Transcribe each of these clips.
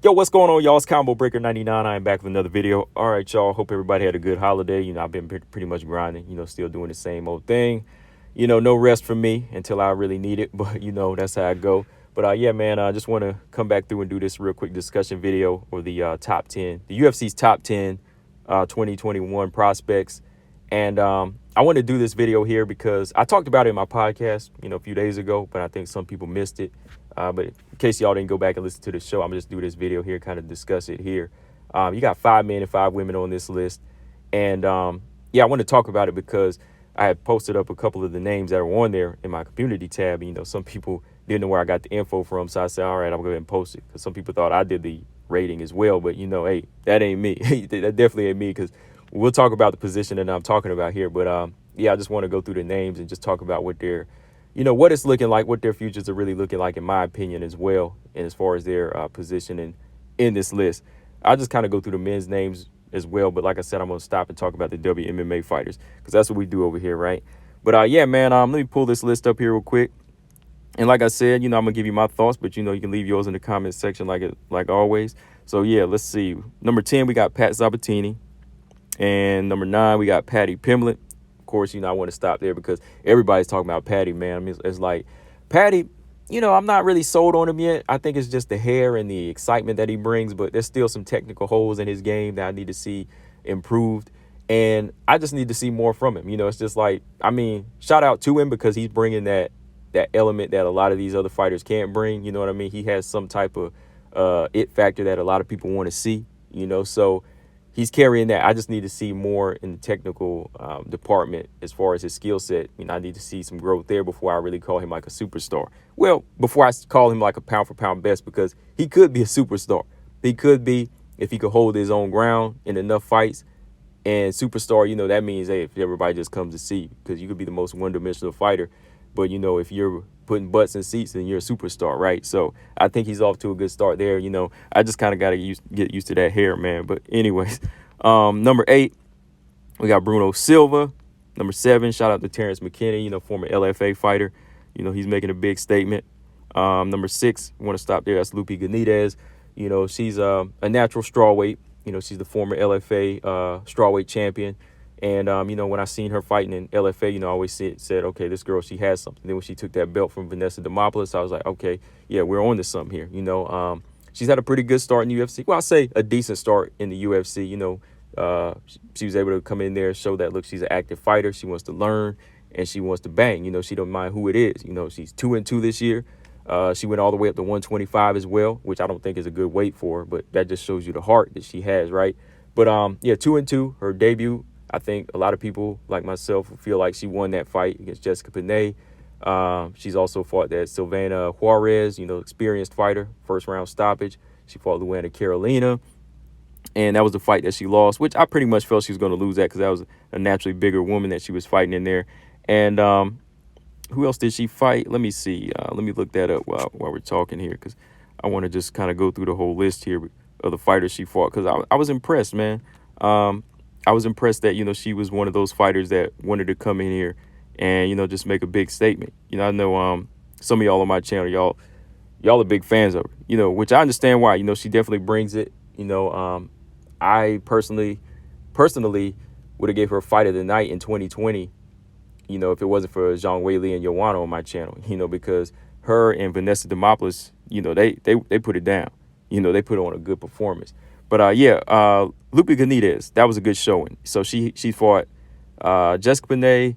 Yo, what's going on, y'all? It's Combo Breaker 99. I am back with another video. All right, y'all. Hope everybody had a good holiday. I've been pretty much grinding, still doing the same old thing. No rest for me until I really need it, but, that's how I go. But, yeah, man, I just want to come back through and do this real quick discussion video of the top 10, the UFC's top 10 2021 prospects. And I want to do this video here because I talked about it in my podcast, a few days ago, but I think some people missed it. But in case y'all didn't go back and listen to the show, I'm going to just do this video here, kind of discuss it here. You got 5 men and 5 women on this list. And, yeah, I want to talk about it because I had posted up a couple of the names that are on there in my community tab. Some people didn't know where I got the info from. So I said, all right, I'm going to go ahead and post it. Because some people thought I did the rating as well. But, hey, that ain't me. That definitely ain't me, because we'll talk about the position that I'm talking about here. But, yeah, I just want to go through the names and just talk about what they're, what it's looking like, what their futures are really looking like, in my opinion, as well. And as far as their position in this list, I'll just kind of go through the men's names as well. But like I said, I'm going to stop and talk about the WMMA fighters, because that's what we do over here, right? But, yeah, man, let me pull this list up here real quick. And like I said, I'm going to give you my thoughts, but, you can leave yours in the comment section like always. So, yeah, let's see. Number 10, we got Patsabatini. And number 9, we got Patty Pimblett. Of course, I want to stop there because everybody's talking about Patty, man. I mean, it's like Patty, I'm not really sold on him yet. I think it's just the hair and the excitement that he brings, but there's still some technical holes in his game that I need to see improved. And I just need to see more from him. It's just like, shout out to him because he's bringing that element that a lot of these other fighters can't bring. You know what I mean? He has some type of it factor that a lot of people want to see, so he's carrying that. I just need to see more in the technical department as far as his skill set. I need to see some growth there before I really call him like a superstar. Well, before I call him like a pound for pound best, because he could be a superstar. He could be, if he could hold his own ground in enough fights. And superstar, that means, hey, if everybody just comes to see, because you could be the most one-dimensional fighter. But, if you're putting butts in seats, then you're a superstar, right? So I think he's off to a good start there. I just kind of got to get used to that hair, man. But anyways, number 8, we got Bruno Silva. Number 7, shout out to Terrence McKinney, former LFA fighter. He's making a big statement. Number 6, we want to stop there. That's Lupe Benitez. She's a natural strawweight. She's the former LFA strawweight champion. And, when I seen her fighting in LFA, I always said, okay, this girl, she has something. Then when she took that belt from Vanessa Demopoulos, I was like, okay, yeah, we're on to something here. She's had a pretty good start in the UFC. Well, I'll say a decent start in the UFC. She was able to come in there, show that, look, she's an active fighter. She wants to learn and she wants to bang. She don't mind who it is. She's 2-2 this year. She went all the way up to 125 as well, which I don't think is a good weight for her, but that just shows you the heart that she has, right? But, yeah, 2-2, her debut. I think a lot of people like myself feel like she won that fight against Jessica Penne. She's also fought that Silvana Juarez, experienced fighter, first round stoppage. She fought Luana Carolina, and that was the fight that she lost, which I pretty much felt she was going to lose that because that was a naturally bigger woman that she was fighting in there. And who else did she fight? Let me see. Let me look that up while we're talking here, because I want to just kind of go through the whole list here of the fighters she fought, because I was impressed, man. I was impressed that, she was one of those fighters that wanted to come in here and, just make a big statement. I know some of y'all on my channel, y'all are big fans of her, which I understand why. She definitely brings it. I personally would have gave her fight of the night in 2020, if it wasn't for Zhang Weili and Joanna on my channel, because her and Vanessa Demopoulos, they put it down. They put on a good performance. But, yeah, Lupe Benitez, that was a good showing. So she fought Jessica Penne,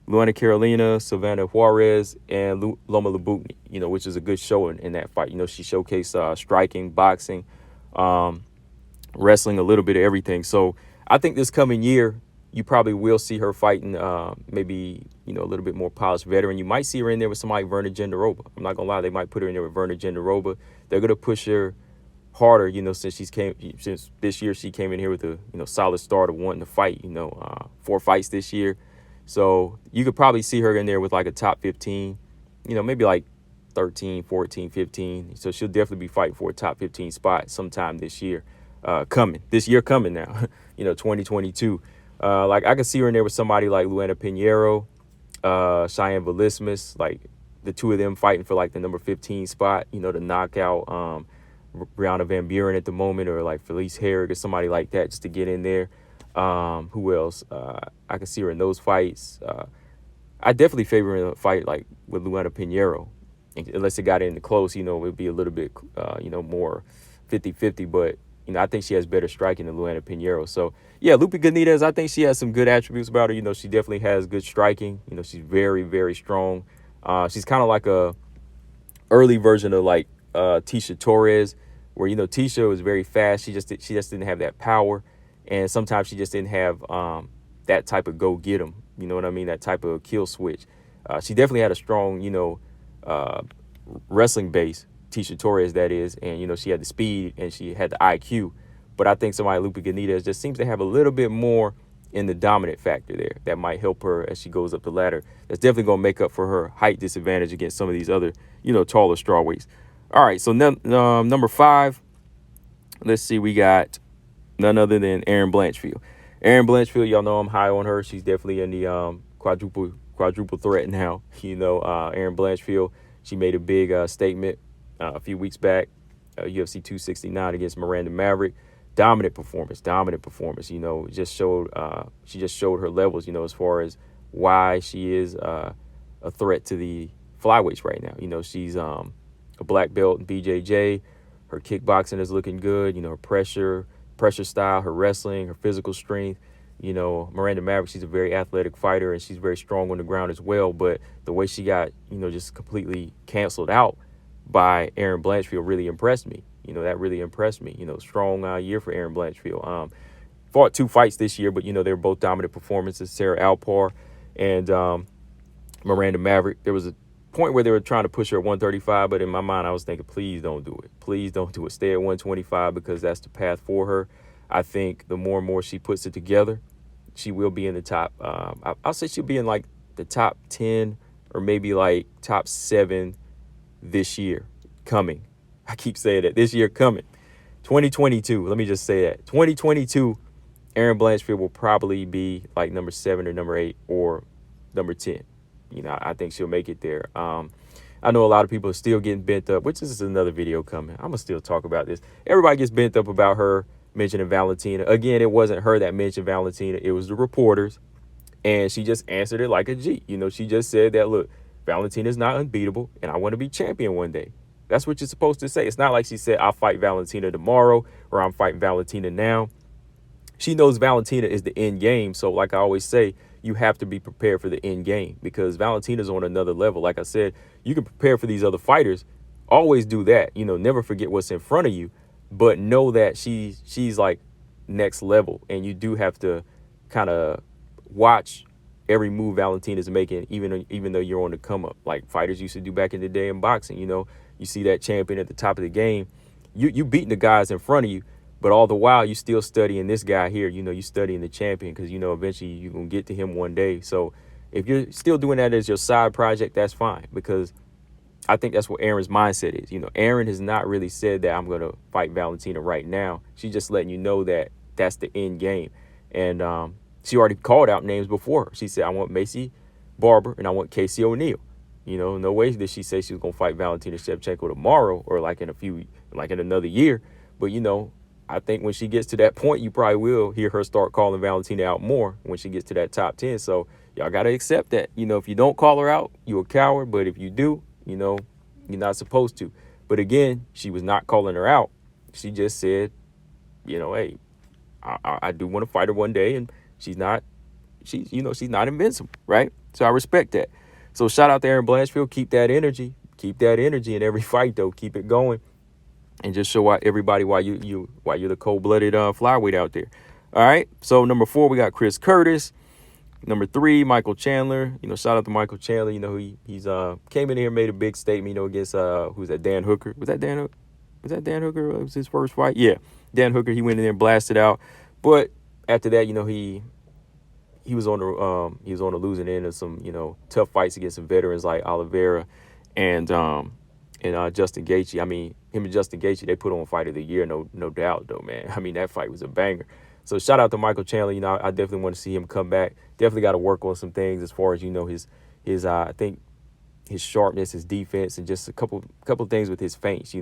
Luana Carolina, Silvana Juarez, and Loma Lubutni, which is a good showing in that fight. She showcased striking, boxing, wrestling, a little bit of everything. So I think this coming year, you probably will see her fighting maybe, a little bit more polished veteran. You might see her in there with somebody like Verna Jandiroba. I'm not going to lie, they might put her in there with Verna Jandiroba. They're going to push her harder, since this year she came in here with a solid start of wanting to fight, 4 fights this year. So you could probably see her in there with like a top 15, maybe like 13, 14, 15. So she'll definitely be fighting for a top 15 spot sometime this year coming now, 2022. Like I could see her in there with somebody like Luana Pinheiro, Cheyenne Velismus, like the two of them fighting for like the number 15 spot, the knockout Brianna Van Buren at the moment, or like Felice Herrig or somebody like that, just to get in there. Who else? I can see her in those fights. I definitely favor in a fight like with Luana Pinheiro, unless it got into close. It would be a little bit, more 50-50. But I think she has better striking than Luana Pinheiro. So yeah, Lupe Benitez, I think she has some good attributes about her. She definitely has good striking. She's very, very strong. She's kind of like a early version of like Tisha Torres, where Tisha was very fast. She just didn't have that power, and sometimes she just didn't have that type of go get 'em. You know what I mean? That type of kill switch. She definitely had a strong wrestling base, Tisha Torres, that is, and she had the speed and she had the IQ. But I think somebody Lupe Benitez just seems to have a little bit more in the dominant factor there that might help her as she goes up the ladder. That's definitely going to make up for her height disadvantage against some of these other, taller strawweights. All right, so number 5, let's see, we got none other than Erin Blanchfield. Erin Blanchfield, y'all know I'm high on her. She's definitely in the quadruple threat now. Erin Blanchfield, she made a big statement a few weeks back, UFC 269 against Miranda Maverick. Dominant performance. She just showed her levels, as far as why she is a threat to the flyweights right now. She's a black belt in BJJ. Her kickboxing is looking good. Her pressure style, her wrestling, her physical strength. Miranda Maverick, she's a very athletic fighter and she's very strong on the ground as well. But the way she got, just completely canceled out by Erin Blanchfield really impressed me. That really impressed me. Strong year for Erin Blanchfield. Fought 2 fights this year, but, they were both dominant performances. Sarah Alpar and Miranda Maverick. There was a point where they were trying to push her at 135, but in my mind, I was thinking, please don't do it. Please don't do it. Stay at 125 because that's the path for her. I think the more and more she puts it together, she will be in the top. I'll say she'll be in like the top 10 or maybe like top 7 this year coming. I keep saying that. This year coming. 2022. Let me just say that. 2022, Erin Blanchfield will probably be like number 7 or number 8 or number 10. I think she'll make it there. I know a lot of people are still getting bent up, which is another video coming. I'm going to still talk about this. Everybody gets bent up about her mentioning Valentina. Again, it wasn't her that mentioned Valentina. It was the reporters. And she just answered it like a G. She just said that, look, Valentina's not unbeatable, and I want to be champion one day. That's what you're supposed to say. It's not like she said, I'll fight Valentina tomorrow or I'm fighting Valentina now. She knows Valentina is the end game. So like I always say, you have to be prepared for the end game because Valentina's on another level. Like I said, you can prepare for these other fighters. Always do that. Never forget what's in front of you, but know that she's like next level. And you do have to kind of watch every move Valentina's making, even though you're on the come up, like fighters used to do back in the day in boxing. You see that champion at the top of the game, you beating the guys in front of you, but all the while you still studying this guy here. You studying the champion because eventually you're gonna get to him one day. So if you're still doing that as your side project, that's fine, because I think that's what Erin's mindset is. Erin has not really said that I'm gonna fight Valentina right now. She's just letting you know that that's the end game. And she already called out names before her. She said, I want Macy Barber and I want Casey O'Neill. No way did she say she was going to fight Valentina Shevchenko tomorrow or like in another year. But, I think when she gets to that point, you probably will hear her start calling Valentina out more when she gets to that top 10. So y'all got to accept that. If you don't call her out, you're a coward. But if you do, you're not supposed to. But again, she was not calling her out. She just said, hey, I do want to fight her one day, and she's not invincible, right? So I respect that. So shout out to Erin Blanchfield. Keep that energy in every fight, though. Keep it going, and just show everybody why you're the cold-blooded flyweight out there. All right. So number 4, we got Chris Curtis. Number 3, Michael Chandler. Shout out to Michael Chandler. He's came in here and made a big statement. Against who's that? Dan Hooker. Was that Dan Hooker? It was his first fight. Yeah, Dan Hooker. He went in there and blasted out. But after that, he was on the losing end of some tough fights against some veterans like Oliveira and Justin Gaethje. I mean, him and Justin Gaethje, they put on fight of the year, no doubt though, man. I mean, that fight was a banger. So shout out to Michael Chandler. I definitely want to see him come back. Definitely got to work on some things as far as his I think his sharpness, his defense, and just a couple things with his feints.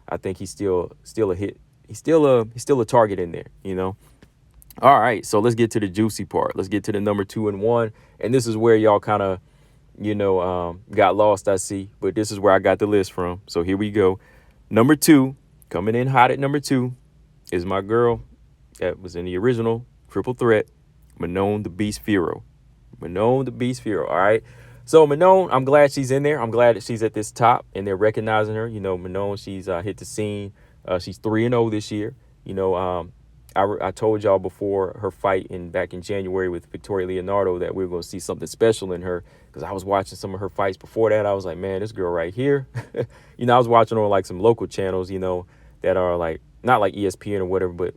I think he's still a hit. He's still a target in there. All right, so let's get to the juicy part. Let's get to the number 2 and 1, and this is where y'all kind of got lost, I see, but this is where I got the list from. So here we go. Number 2, coming in hot at number 2, is my girl that was in the original Triple Threat, Manon the Beast Firo. Manon the Beast Firo. All right. So Manon, I'm glad she's in there. I'm glad that she's at this top and they're recognizing her. Manon, she's hit the scene. She's 3-0 this year. I told y'all before her fight back in January with Victoria Leonardo that we were going to see something special in her, because I was watching some of her fights before that. I was like, man, this girl right here. I was watching her on like some local channels, that are like not like ESPN or whatever, but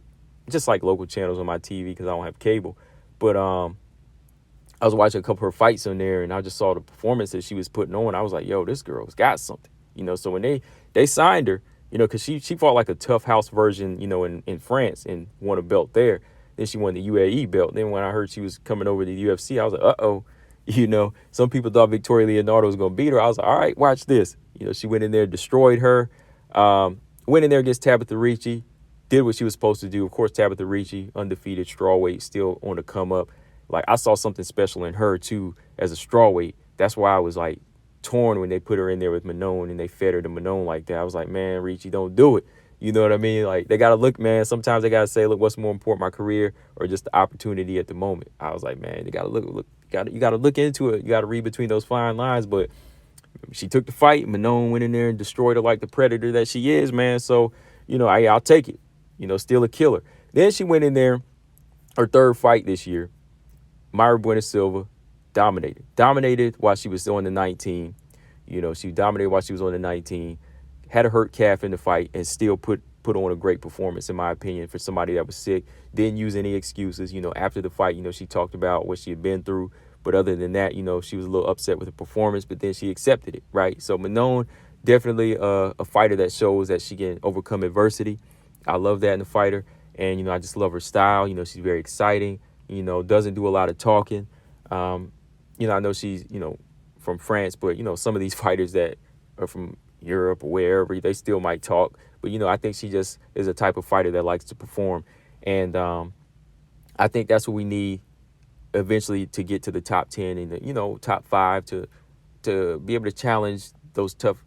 just like local channels on my TV because I don't have cable. But I was watching a couple of her fights on there, and I just saw the performance that she was putting on. I was like, yo, this girl's got something. So when they signed her, because she fought like a tough house version, in France and won a belt there. Then she won the UAE belt. Then when I heard she was coming over to the UFC, I was like, uh-oh. Some people thought Victoria Leonardo was going to beat her. I was like, all right, watch this. She went in there, destroyed her, went in there against Tabitha Ricci, did what she was supposed to do. Of course, Tabitha Ricci, undefeated strawweight, still on the come up. Like, I saw something special in her, too, as a strawweight. That's why I was, like, torn when they put her in there with Manon and they fed her to Manon like that. I was like, man, Ricci, don't do it. You know what I mean? Like, they got to look, man. Sometimes they got to say, look, what's more important, my career or just the opportunity at the moment? I was like, man, they got to look, you got to look into it. You got to read between those fine lines. But she took the fight. Manon went in there and destroyed her like the predator that she is, man. So, I'll take it. Still a killer. Then she went in there, her third fight this year. Mayra Bueno Silva dominated while she was still on the 19. She dominated while she was on the 19. Had a hurt calf in the fight and still put on a great performance, in my opinion, for somebody that was sick. Didn't use any excuses. After the fight, she talked about what she had been through. But other than that, she was a little upset with the performance, but then she accepted it, right? So Manon, definitely a fighter that shows that she can overcome adversity. I love that in a fighter. And, I just love her style. She's very exciting, doesn't do a lot of talking. I know she's, from France, but, some of these fighters that are from Europe or wherever, they still might talk. But, I think she just is a type of fighter that likes to perform. And I think that's what we need eventually to get to the top 10 and the, top 5 to be able to challenge those tough,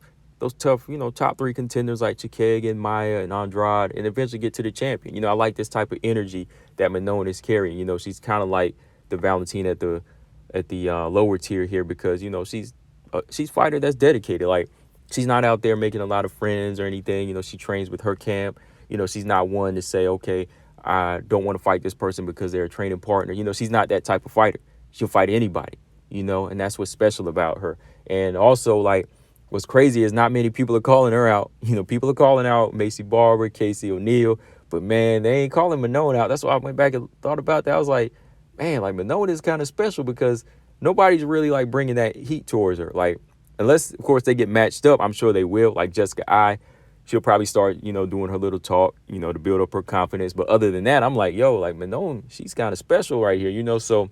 top 3 contenders like Chikeg and Maia and Andrade, and eventually get to the champion. I like this type of energy that Manon is carrying. She's kind of like the Valentina at the lower tier here, because she's a fighter that's dedicated. Like, she's not out there making a lot of friends or anything. She trains with her camp. She's not one to say, okay, I don't want to fight this person because they're a training partner. She's not that type of fighter. She'll fight anybody. And that's what's special about her. And also, like, what's crazy is not many people are calling her out. People are calling out Macy Barber, Casey O'Neill, but man, they ain't calling Manon out. That's why I went back and thought about that. I was like, man, like, Manon is kind of special because nobody's really like bringing that heat towards her. Like, unless, of course, they get matched up, I'm sure they will. Like Jessica I, she'll probably start, doing her little talk, to build up her confidence. But other than that, I'm like, yo, like, Manon, she's kind of special right here, So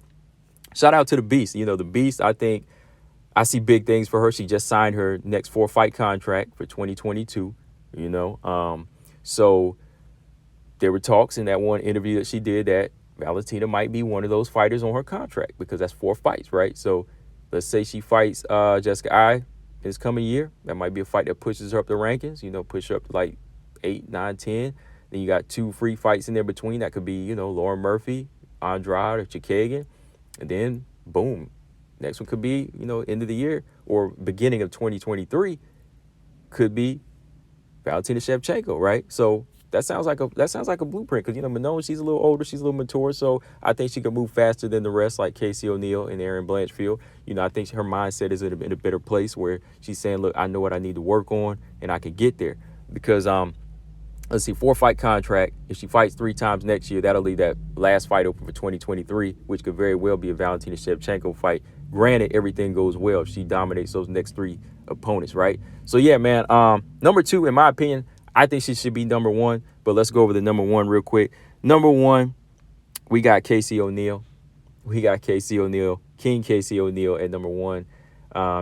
shout out to the Beast. The Beast, I think I see big things for her. She just signed her next 4-fight contract for 2022, So there were talks in that one interview that she did that Valentina might be one of those fighters on her contract, because that's 4 fights, right? So let's say she fights Jessica I this coming year. That might be a fight that pushes her up the rankings, push her up to like 8, 9, 10. Then you got 2 free fights in there between. That could be, Lauren Murphy, Andrade, or Chikagan. And then, boom, next one could be, end of the year or beginning of 2023 could be Valentina Shevchenko, right? So that sounds like a blueprint, because Manon, she's a little older, she's a little mature, so I think she can move faster than the rest, like Casey O'Neill and Erin Blanchfield. I think her mindset is in a better place where she's saying, look, I know what I need to work on and I can get there. Because let's see, 4-fight contract. If she fights 3 times next year, that'll leave that last fight open for 2023, which could very well be a Valentina Shevchenko fight. Granted, everything goes well if she dominates those next 3 opponents, right? So yeah, man. Number 2, in my opinion, I think she should be number 1. But let's go over the number 1 real quick. Number 1, we got Casey O'Neill. King Casey O'Neill at number 1.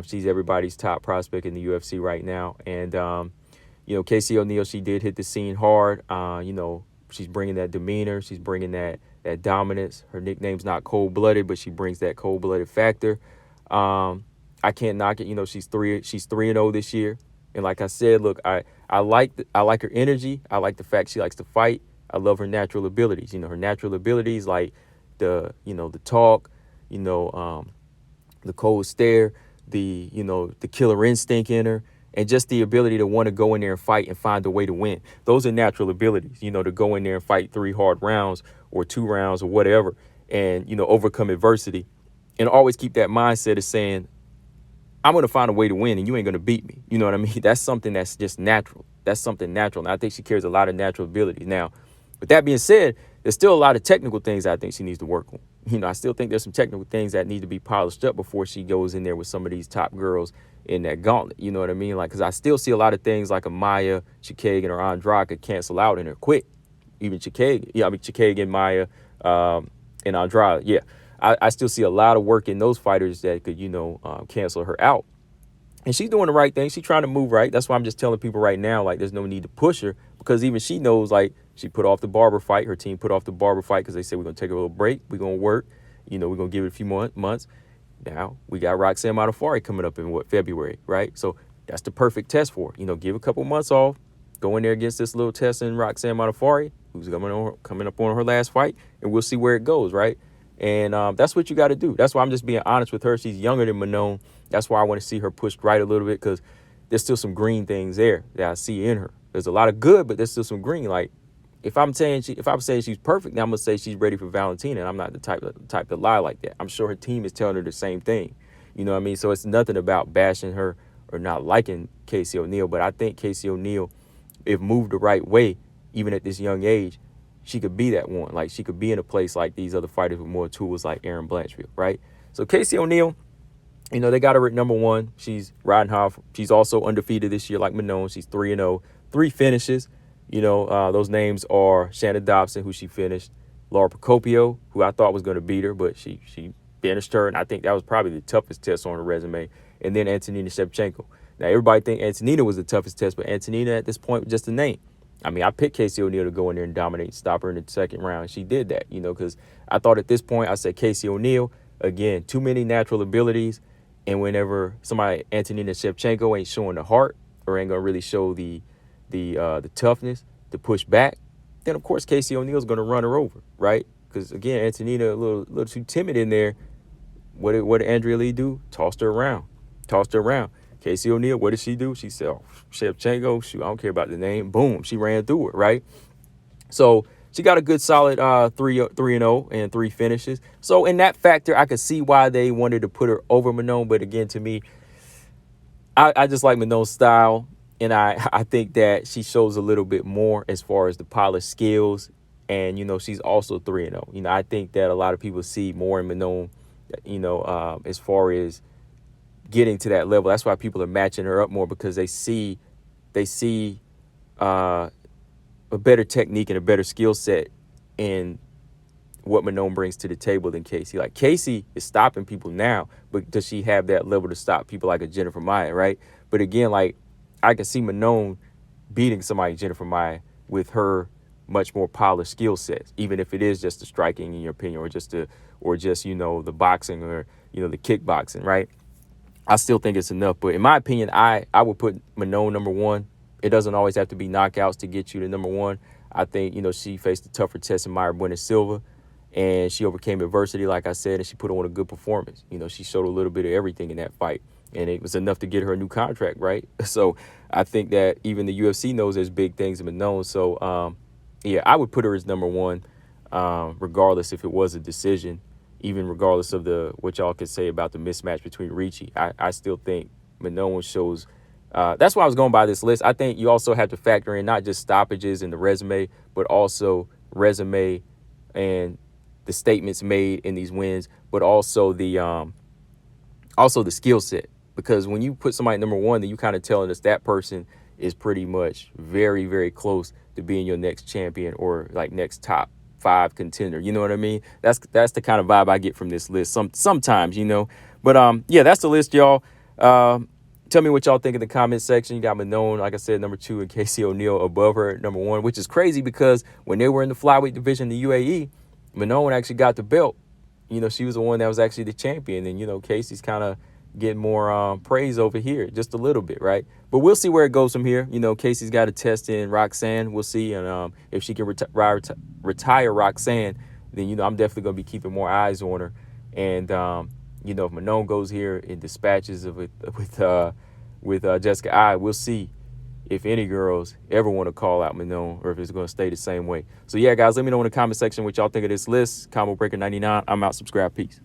She's everybody's top prospect in the UFC right now. And, Casey ONeil, she did hit the scene hard. She's bringing that demeanor. She's bringing that dominance. Her nickname's not cold-blooded, but she brings that cold-blooded factor. I can't knock it. She's 3-0 this year. And like I said, look, I like her energy. I like the fact she likes to fight. I love her natural abilities. Her natural abilities like the talk, the cold stare, the killer instinct in her, and just the ability to want to go in there and fight and find a way to win. Those are natural abilities, to go in there and fight 3 hard rounds or 2 rounds or whatever and, overcome adversity and always keep that mindset of saying, I'm going to find a way to win and you ain't going to beat me. You know what I mean? That's something that's just natural. That's something natural. And I think she carries a lot of natural abilities. Now, with that being said, there's still a lot of technical things I think she needs to work on. I still think there's some technical things that need to be polished up before she goes in there with some of these top girls in that gauntlet. You know what I mean? Like, because I still see a lot of things like a Maya, Chikagan, or Andrade could cancel out in her quick. Even Chikagan, Maya, and Andrade. Yeah. I still see a lot of work in those fighters that could, cancel her out. And she's doing the right thing. She's trying to move right. That's why I'm just telling people right now, like, there's no need to push her because even she knows, like, she put off the Barber fight. Her team put off the Barber fight because they said, we're going to take a little break. We're going to work. We're going to give it a few more months. Now, we got Roxanne Modafferi coming up in, February, right? So that's the perfect test for her. Give a couple months off. Go in there against this little test in Roxanne Modafferi, who's coming up on her last fight, and we'll see where it goes, right? And that's what you got to do. That's why I'm just being honest with her. She's younger than Manon. That's why I want to see her pushed right a little bit because there's still some green things there that I see in her. There's a lot of good, but there's still some green. Like if I'm saying she's perfect, now I'm gonna say she's ready for Valentina, and I'm not the type to lie like that. I'm sure her team is telling her the same thing. You know what I mean? So it's nothing about bashing her or not liking Casey ONeil, but I think Casey ONeil, if moved the right way, even at this young age, she could be that one. Like she could be in a place like these other fighters with more tools like Aaron Blanchard, right? So Casey ONeil, they got her at number 1. She's riding high. She's also undefeated this year like Manon. She's 3-0, 3 finishes. Those names are Shannon Dobson, who she finished, Laura Procopio, who I thought was going to beat her, but she finished her, and I think that was probably the toughest test on her resume, and then Antonina Shevchenko. Now, everybody think Antonina was the toughest test, but Antonina at this point was just a name. I mean, I picked Casey ONeil to go in there and dominate, stop her in the second round. She did that, because I thought at this point, I said Casey ONeil, again, too many natural abilities, and whenever somebody, Antonina Shevchenko, ain't showing the heart or ain't going to really show the toughness to push back, then, of course, Casey ONeil is going to run her over, right? Because, again, Antonina a little too timid in there. What did Andrea Lee do? Tossed her around. Casey ONeil, what did she do? She said, Shevchenko, shoot, I don't care about the name. Boom, she ran through it, right? So she got a good solid 3-0 and 3 finishes. So in that factor, I could see why they wanted to put her over Manon. But again, to me, I just like Manon's style. And I think that she shows a little bit more as far as the polished skills. And, she's also 3-0. I think that a lot of people see more in Manon, as far as getting to that level. That's why people are matching her up more because they see a better technique and a better skill set in what Manon brings to the table than Casey. Like Casey is stopping people now, but does she have that level to stop people like a Jennifer Maia, right? But again, like I can see Manon beating somebody, Jennifer Maia, with her much more polished skill sets, even if it is just the striking, in your opinion, or just the boxing or the kickboxing, right? I still think it's enough, but in my opinion, I would put Manon number 1. It doesn't always have to be knockouts to get you to number 1. I think she faced a tougher test in Mayra Bueno Silva, and she overcame adversity, like I said, and she put on a good performance. She showed a little bit of everything in that fight, and it was enough to get her a new contract, right? So I think that even the UFC knows there's big things in Manon. So yeah, I would put her as number 1, regardless if it was a decision. Even regardless of what y'all could say about the mismatch between Ricci, I still think Manon shows. That's why I was going by this list. I think you also have to factor in not just stoppages in the resume, but also resume and the statements made in these wins, but also the skill set. Because when you put somebody at number 1, then you kind of telling us that person is pretty much very, very close to being your next champion or like next top 5 contender. You know what I mean? That's the kind of vibe I get from this list sometimes, But yeah, that's the list, y'all. Tell me what y'all think in the comment section. You got Manon, like I said, number 2, and Casey ONeil above her at number 1, which is crazy because when they were in the flyweight division in the UAE, Manon actually got the belt. You know, she was the one that was actually the champion. And, you know, Casey's kind of getting more praise over here, just a little bit, right? But we'll see where it goes from here. You know, Casey's got a test in Roxanne. We'll see. And if she can retire Roxanne, then, you know, I'm definitely going to be keeping more eyes on her. And, you know, if Manon goes here and dispatches with Jessica we'll see if any girls ever want to call out Manon or if it's going to stay the same way. So, yeah, guys, let me know in the comment section what y'all think of this list. Combo Breaker 99. I'm out. Subscribe. Peace.